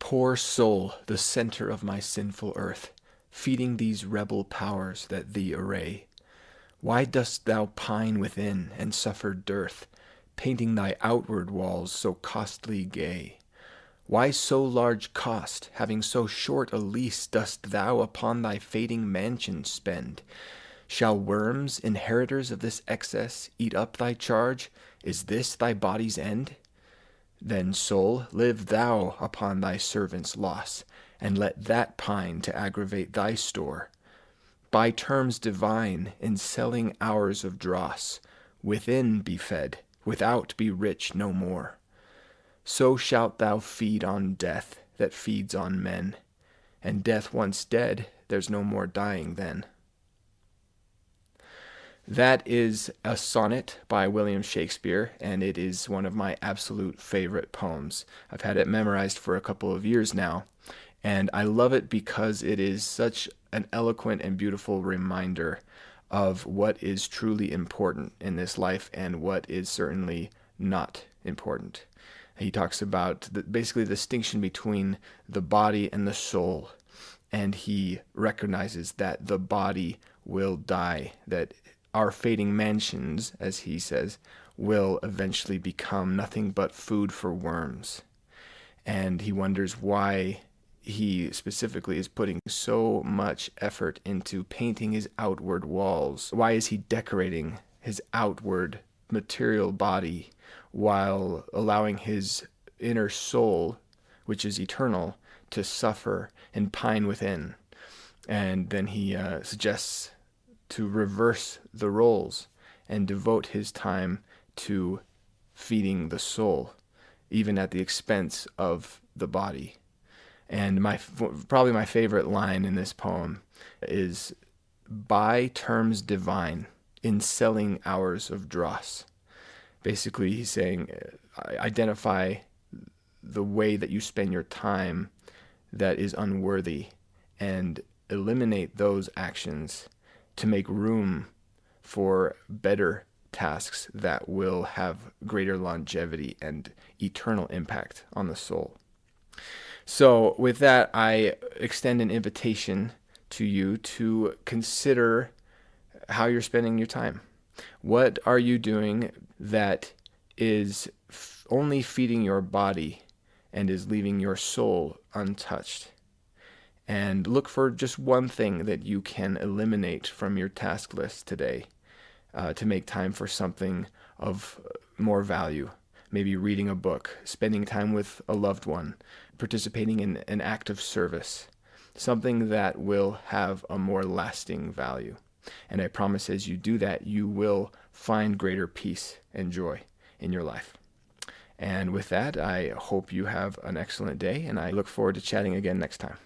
Poor soul, the center of my sinful earth, feeding these rebel powers that thee array, why dost thou pine within, and suffer dearth, painting thy outward walls so costly gay? Why so large cost, having so short a lease, dost thou upon thy fading mansion spend? Shall worms, inheritors of this excess, eat up thy charge? Is this thy body's end? Then, soul, live thou upon thy servant's loss, and let that pine to aggravate thy store. By terms divine, in selling hours of dross, within be fed, without be rich no more. So shalt thou feed on death that feeds on men, and death once dead, there's no more dying then. That is a sonnet by William Shakespeare, and it is one of my absolute favorite poems. I've had it memorized for a couple of years now, and I love it because it is such an eloquent and beautiful reminder of what is truly important in this life and what is certainly not important. He talks about basically the distinction between the body and the soul, and he recognizes that the body will die, that our fading mansions, as he says, will eventually become nothing but food for worms. And he wonders why he specifically is putting so much effort into painting his outward walls. Why is he decorating his outward material body while allowing his inner soul, which is eternal, to suffer and pine within? And then he suggests to reverse the roles and devote his time to feeding the soul, even at the expense of the body. And probably my favorite line in this poem is, by terms divine, in selling hours of dross. Basically, he's saying, identify the way that you spend your time that is unworthy and eliminate those actions to make room for better tasks that will have greater longevity and eternal impact on the soul. So with that, I extend an invitation to you to consider how you're spending your time. What are you doing that is only feeding your body and is leaving your soul untouched? And look for just one thing that you can eliminate from your task list today to make time for something of more value. Maybe reading a book, spending time with a loved one, participating in an act of service, something that will have a more lasting value. And I promise as you do that, you will find greater peace and joy in your life. And with that, I hope you have an excellent day, and I look forward to chatting again next time.